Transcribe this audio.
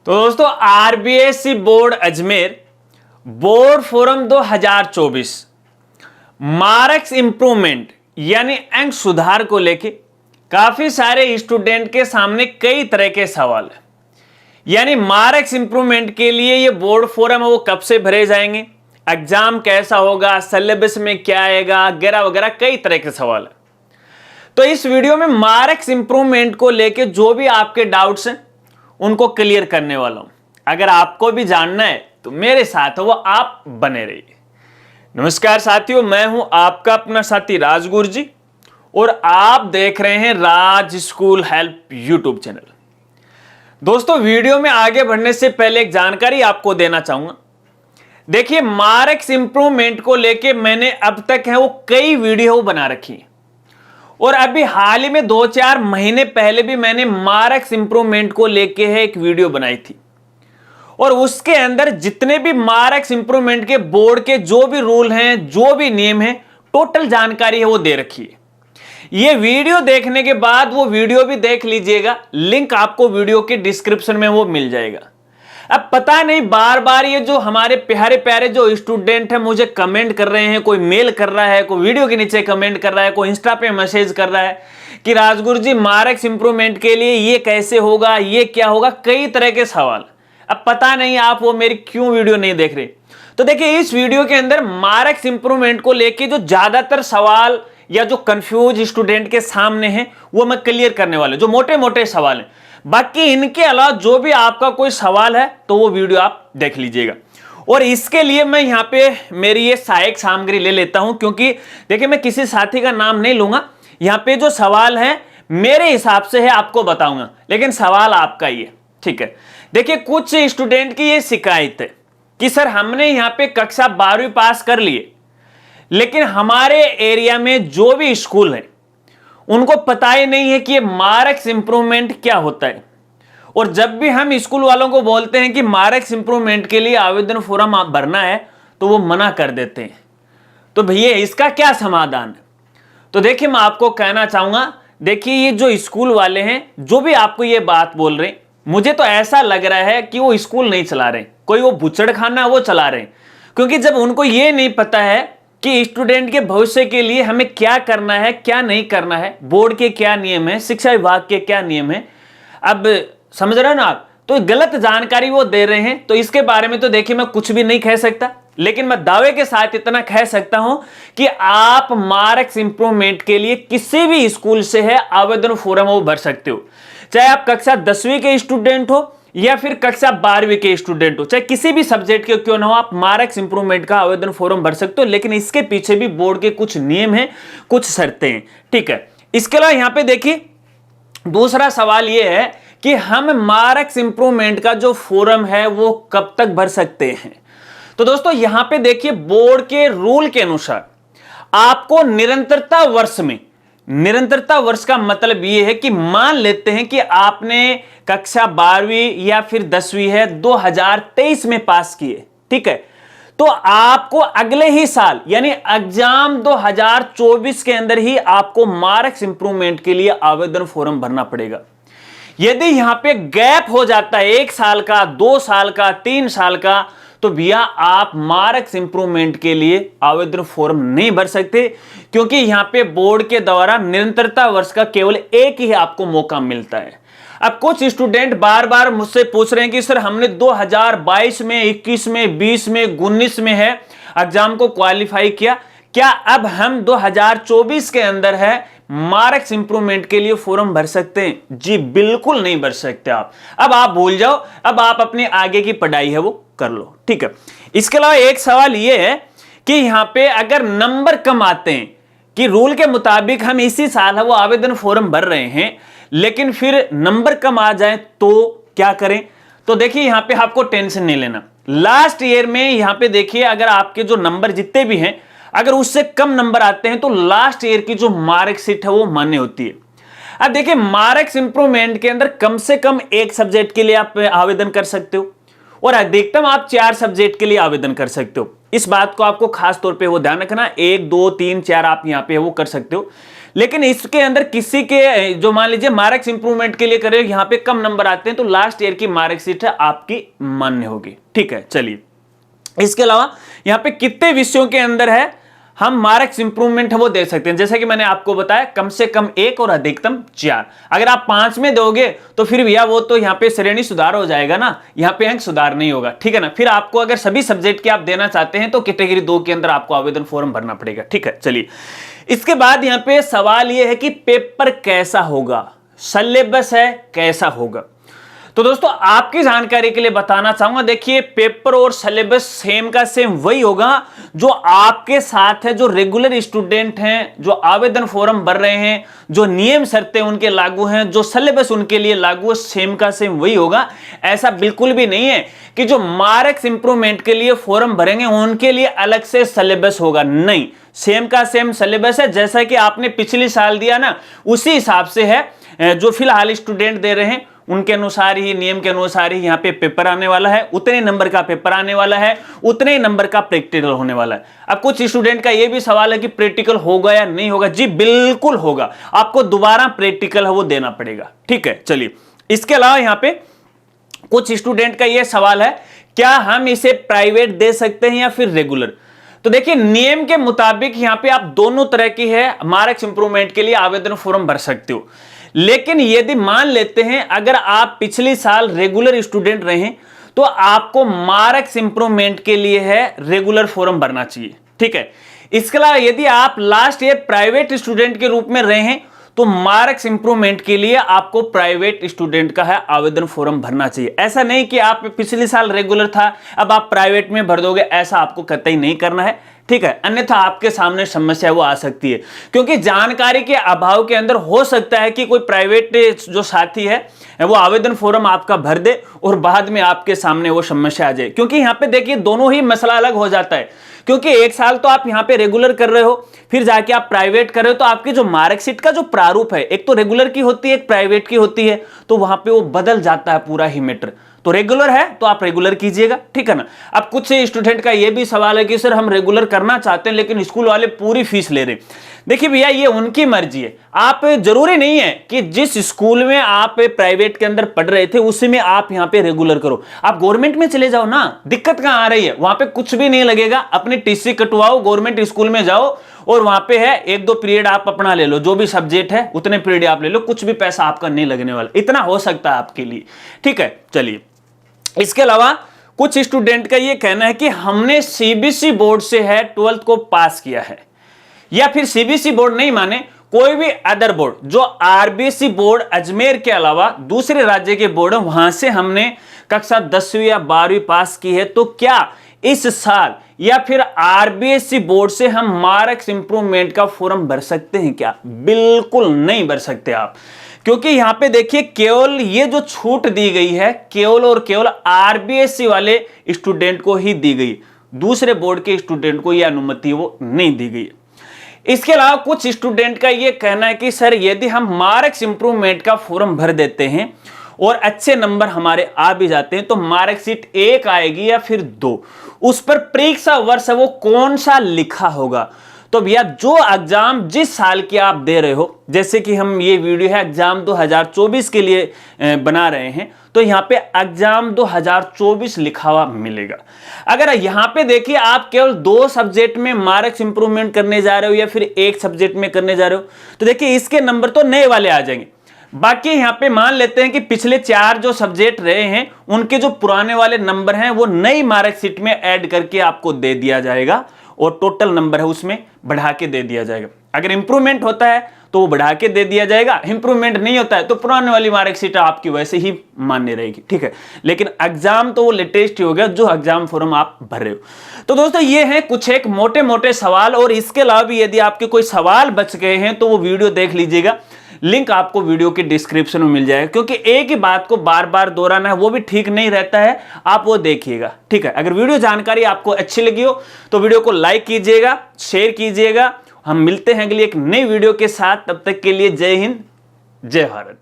तो दोस्तों RBSC board Ajmer board forum 2024 marks improvement यानी अंक सुधार को लेके काफी सारे स्टूडेंट के सामने कई तरह के सवाल है। यानी मार्क्स इंप्रूवमेंट के लिए ये बोर्ड फोरम है वो कब से भरे जाएंगे, एग्जाम कैसा होगा, सिलेबस में क्या आएगा वगैरह वगैरह कई तरह के सवाल है। तो इस वीडियो में मार्क्स इंप्रूवमेंट को लेके जो भी आपके डाउट्स हैं उनको क्लियर करने वाला हूं। अगर आपको भी जानना है तो मेरे साथ वो आप बने रहिए। नमस्कार साथियों, मैं हूं आपका अपना साथी राज गुरजी और आप देख रहे हैं राज स्कूल हेल्प यूट्यूब चैनल। दोस्तों वीडियो में आगे बढ़ने से पहले एक जानकारी आपको देना चाहूंगा। देखिए मार्क्स इंप्रूवमेंट को लेके मैंने अब तक है वो कई वीडियो बना रखी है और अभी हाल ही में 2-4 महीने पहले भी मैंने मार्क्स इंप्रूवमेंट को लेके है एक वीडियो बनाई थी और उसके अंदर जितने भी मार्क्स इंप्रूवमेंट के बोर्ड के जो भी रूल हैं, जो भी नियम हैं, टोटल जानकारी है वो दे रखी है। ये वीडियो देखने के बाद वो वीडियो भी देख लीजिएगा, लिंक आपको वीडियो के डिस्क्रिप्शन में वो मिल जाएगा। अब पता नहीं बार बार ये जो हमारे प्यारे प्यारे जो स्टूडेंट हैं मुझे कमेंट कर रहे हैं, कोई मेल कर रहा है, कोई वीडियो के नीचे कमेंट कर रहा है, कोई इंस्टा पे मैसेज कर रहा है कि राजगुरु जी मार्क्स इंप्रूवमेंट के लिए ये कैसे होगा, ये क्या होगा, कई तरह के सवाल। अब पता नहीं आप वो मेरी क्यों वीडियो नहीं देख रहे। तो देखिए इस वीडियो के अंदर मार्क्स इंप्रूवमेंट को लेके जो ज्यादातर सवाल या जो कंफ्यूज स्टूडेंट के सामने हैं वो मैं क्लियर करने वाला हूं, जो मोटे मोटे सवाल हैं। बाकी इनके अलावा जो भी आपका कोई सवाल है तो वो वीडियो आप देख लीजिएगा। और इसके लिए मैं यहाँ पे मेरी ये सहायक सामग्री ले लेता हूं, क्योंकि देखिए मैं किसी साथी का नाम नहीं लूंगा। यहाँ पे जो सवाल है मेरे हिसाब से है आपको बताऊंगा, लेकिन सवाल आपका ही है, ठीक है। देखिए कुछ स्टूडेंट की ये शिकायत है कि सर हमने यहाँ पे कक्षा 12वीं पास कर लिए, लेकिन हमारे एरिया में जो भी स्कूल है उनको पता ही नहीं है कि ये मार्क्स इंप्रूवमेंट क्या होता है। और जब भी हम स्कूल वालों को बोलते हैं कि मार्क्स इंप्रूवमेंट के लिए आवेदन फॉर्म आप भरना है तो वो मना कर देते हैं। तो भैया इसका क्या समाधान है? तो देखिए मैं आपको कहना चाहूंगा, देखिए ये जो स्कूल वाले हैं जो भी आपको ये बात बोल रहे हैं, मुझे तो ऐसा लग रहा है कि वो स्कूल नहीं चला रहे, कोई वो बुचड़ खाना वो चला रहे हैं। क्योंकि जब उनको ये नहीं पता है कि स्टूडेंट के भविष्य के लिए हमें क्या करना है क्या नहीं करना है, बोर्ड के क्या नियम है, शिक्षा विभाग के क्या नियम है, अब समझ रहे हो ना आप, तो गलत जानकारी वो दे रहे हैं। तो इसके बारे में तो देखिए मैं कुछ भी नहीं कह सकता, लेकिन मैं दावे के साथ इतना कह सकता हूं कि आप मार्क्स इंप्रूवमेंट के लिए किसी भी स्कूल से है आवेदन फॉर्म वो भर सकते हो। चाहे आप कक्षा 10वीं के स्टूडेंट हो या फिर कक्षा 12वीं के स्टूडेंट हो, चाहे किसी भी सब्जेक्ट के क्यों ना हो, आप मार्क्स इंप्रूवमेंट का आवेदन फॉर्म भर सकते हो। लेकिन इसके पीछे भी बोर्ड के कुछ नियम हैं, कुछ शर्तें हैं, ठीक है। इसके अलावा यहां पे देखिए दूसरा सवाल यह है कि हम मार्क्स इंप्रूवमेंट का जो फॉर्म है वो कब तक भर सकते हैं। तो दोस्तों यहां पे देखिए बोर्ड के रूल के अनुसार आपको निरंतरता वर्ष में, निरंतरता वर्ष का मतलब यह है कि मान लेते हैं कि आपने कक्षा 12वीं या फिर 10वीं है 2023 में पास किए, ठीक है, तो आपको अगले ही साल यानी एग्जाम 2024 के अंदर ही आपको मार्क्स इंप्रूवमेंट के लिए आवेदन फॉर्म भरना पड़ेगा। यदि यहां पे गैप हो जाता है 1 साल का, 2 साल का, 3 साल का, तो भैया आप मार्क्स इंप्रूवमेंट के लिए आवेदन फॉर्म नहीं भर सकते, क्योंकि यहां पे बोर्ड के द्वारा निरंतरता वर्ष का केवल एक ही आपको मौका मिलता है। अब कुछ स्टूडेंट बार बार मुझसे पूछ रहे हैं कि सर हमने 2022 में, 21 में, 20 में, 19 में है एग्जाम को क्वालिफाई किया, क्या अब हम 2024 के अंदर है मार्क्स इंप्रूवमेंट के लिए फॉर्म भर सकते हैं? जी बिल्कुल नहीं भर सकते आप। अब आप भूल जाओ, अब आप अपनी आगे की पढ़ाई है वो कर लो, ठीक है। इसके अलावा एक सवाल यह है कि यहां पे अगर नंबर कम आते हैं कि रूल के मुताबिक हम इसी साल है वो आवेदन फॉर्म भर रहे हैं, लेकिन फिर नंबर कम आ जाए तो क्या करें? तो देखिए यहां पे आपको टेंशन नहीं लेना। लास्ट ईयर में यहां पे देखिए अगर आपके जो नंबर जितने भी हैं अगर उससे कम नंबर आते हैं तो लास्ट ईयर की जो मार्कशीट है वो मान्य होती है। अब देखिए मार्क्स इंप्रूवमेंट के अंदर कम से कम एक सब्जेक्ट के लिए आप आवेदन कर सकते हो और अधिकतम आप 4 सब्जेक्ट के लिए आवेदन कर सकते हो। इस बात को आपको खास तौर पे वो ध्यान रखना, 1, 2, 3, 4 आप यहाँ पे वो कर सकते हो। लेकिन इसके अंदर किसी के जो मान लीजिए मार्क्स इंप्रूवमेंट के लिए करे, यहां पे कम नंबर आते हैं तो लास्ट ईयर की मार्कशीट है आपकी मान्य होगी। ठीक है, चलिए इसके अलावा यहां पे कितने विषयों के अंदर है हम मार्क्स इंप्रूवमेंट है वो दे सकते हैं। जैसे कि मैंने आपको बताया कम से कम 1 और अधिकतम 4। अगर आप 5 में दोगे तो फिर भैया वो तो यहाँ पे श्रेणी सुधार हो जाएगा ना, यहाँ पे अंक सुधार नहीं होगा। ठीक है ना, फिर आपको अगर सभी सब्जेक्ट के आप देना चाहते हैं तो कैटेगरी 2 के अंदर आपको आवेदन फॉर्म भरना पड़ेगा। ठीक है, चलिए इसके बाद यहाँ पे सवाल ये है कि पेपर कैसा होगा, सिलेबस है कैसा होगा। तो दोस्तों आपकी जानकारी के लिए बताना चाहूंगा, देखिए पेपर और सिलेबस सेम का सेम वही होगा जो आपके साथ है, जो रेगुलर स्टूडेंट हैं, जो आवेदन फॉर्म भर रहे हैं, जो नियम शर्तें उनके लागू हैं, जो सिलेबस उनके लिए लागू है, सेम का सेम वही होगा। ऐसा बिल्कुल भी नहीं है कि जो मार्क्स इंप्रूवमेंट के लिए फॉर्म भरेंगे उनके लिए अलग से सिलेबस होगा, नहीं, सेम का सेम सिलेबस है। जैसा कि आपने पिछले साल दिया ना, उसी हिसाब से है जो फिलहाल स्टूडेंट दे रहे हैं उनके अनुसार ही, नियम के अनुसार ही यहाँ पे पेपर आने वाला है। उतने नंबर का पेपर आने वाला है, उतने नंबर का प्रैक्टिकल होने वाला है। अब कुछ स्टूडेंट का ये भी सवाल है कि प्रैक्टिकल होगा या नहीं होगा। जी बिल्कुल होगा, आपको दोबारा प्रैक्टिकल है वो देना पड़ेगा। ठीक है, चलिए इसके अलावा यहाँ पे कुछ स्टूडेंट का ये सवाल है, क्या हम इसे प्राइवेट दे सकते हैं या फिर रेगुलर। तो देखिए नियम के मुताबिक यहां पे आप दोनों तरह की है मार्क्स इंप्रूवमेंट के लिए आवेदन फॉर्म भर सकते हो। लेकिन यदि मान लेते हैं अगर आप पिछले साल रेगुलर स्टूडेंट रहे तो आपको मार्क्स इंप्रूवमेंट के लिए है रेगुलर फॉर्म भरना चाहिए। ठीक है, इसके अलावा यदि आप लास्ट ईयर प्राइवेट स्टूडेंट के रूप में रहे हैं तो मार्क्स इंप्रूवमेंट के लिए आपको प्राइवेट स्टूडेंट का है आवेदन फॉर्म भरना चाहिए। ऐसा नहीं कि आप पिछले साल रेगुलर था अब आप प्राइवेट में भर दोगे, ऐसा आपको कतई नहीं करना है। ठीक है, अन्यथा आपके सामने समस्या वो आ सकती है, क्योंकि जानकारी के अभाव के अंदर हो सकता है कि कोई प्राइवेट जो साथी है वो आवेदन फॉर्म आपका भर दे और बाद में आपके सामने वो समस्या आ जाए। क्योंकि यहाँ पे देखिए दोनों ही मसला अलग हो जाता है, क्योंकि एक साल तो आप यहाँ पे रेगुलर कर रहे हो, फिर जाके आप प्राइवेट कर रहे हो, तो आपकी जो मार्कशीट का जो प्रारूप है एक तो रेगुलर की होती है एक प्राइवेट की होती है, तो वहां पे वो बदल जाता है पूरा ही मैटर। तो रेगुलर है तो आप रेगुलर कीजिएगा। ठीक है ना, अब कुछ स्टूडेंट का ये भी सवाल है कि सर हम रेगुलर करना चाहते हैं लेकिन स्कूल वाले पूरी फीस ले रहे हैं। देखिए भैया ये उनकी मर्जी है, आप जरूरी नहीं है कि जिस स्कूल में आप प्राइवेट के अंदर पढ़ रहे थे उसी में आप यहाँ पे रेगुलर करो। आप गवर्नमेंट में चले जाओ ना, दिक्कत कहां आ रही है, वहां पे कुछ भी नहीं लगेगा, अपनी टीसी कटवाओ, गवर्नमेंट स्कूल में जाओ और वहां पे है 1-2 पीरियड आप अपना ले लो, जो भी सब्जेक्ट है उतने पीरियड आप ले लो, कुछ भी पैसा आपका नहीं लगने वाला, इतना हो सकता है आपके लिए। ठीक है, चलिए इसके अलावा कुछ स्टूडेंट का ये कहना है कि हमने सीबीएसई बोर्ड से है 12th को पास किया है, या फिर सीबीएसई बोर्ड नहीं माने कोई भी अदर बोर्ड जो आरबीएसई बोर्ड अजमेर के अलावा दूसरे राज्य के बोर्ड है वहां से हमने कक्षा 10वीं या 12वीं पास की है, तो क्या इस साल या फिर आरबीएसई बोर्ड से हम मार्क्स इंप्रूवमेंट का फॉर्म भर सकते हैं क्या। बिल्कुल नहीं भर सकते आप, क्योंकि यहां पे देखिए केवल ये जो छूट दी गई है केवल और केवल आरबीएसई वाले स्टूडेंट को ही दी गई, दूसरे बोर्ड के स्टूडेंट को यह अनुमति वो नहीं दी गई। इसके अलावा कुछ स्टूडेंट का यह कहना है कि सर यदि हम मार्क्स इंप्रूवमेंट का फॉर्म भर देते हैं और अच्छे नंबर हमारे आ भी जाते हैं तो मार्कशीट 1 आएगी या फिर 2, उस पर परीक्षा वर्ष वो कौन सा लिखा होगा। तो भैया जो एग्जाम जिस साल की आप दे रहे हो, जैसे कि हम ये वीडियो है एग्जाम 2024 के लिए बना रहे हैं, तो यहाँ पे एग्जाम 2024 लिखा हुआ मिलेगा। अगर यहाँ पे देखिए आप केवल 2 सब्जेक्ट में मार्क्स इंप्रूवमेंट करने जा रहे हो या फिर 1 सब्जेक्ट में करने जा रहे हो, तो देखिए इसके नंबर तो नए वाले आ जाएंगे। बाकी यहाँ पे मान लेते हैं कि पिछले 4 जो सब्जेक्ट रहे हैं उनके जो पुराने वाले नंबर हैं वो नई मार्कशीट में ऐड करके आपको दे दिया जाएगा और टोटल नंबर है उसमें बढ़ा के दे दिया जाएगा। अगर इंप्रूवमेंट होता है तो वो बढ़ा के दे दिया जाएगा, इंप्रूवमेंट नहीं होता है तो पुराने वाली मार्कशीट आपकी वैसे ही मान्य रहेगी। ठीक है, लेकिन एग्जाम तो वो लेटेस्ट ही हो गया जो एग्जाम फॉर्म आप भर रहे हो। तो दोस्तों ये हैं कुछ एक मोटे मोटे सवाल, और इसके अलावा भी यदि आपके कोई सवाल बच गए हैं तो वो वीडियो देख लीजिएगा, लिंक आपको वीडियो के डिस्क्रिप्शन में मिल जाएगा, क्योंकि एक ही बात को बार बार दोहराना है वो भी ठीक नहीं रहता है, आप वो देखिएगा। ठीक है, अगर वीडियो जानकारी आपको अच्छी लगी हो तो वीडियो को लाइक कीजिएगा, शेयर कीजिएगा। हम मिलते हैं अगली एक नई वीडियो के साथ, तब तक के लिए जय हिंद, जय भारत।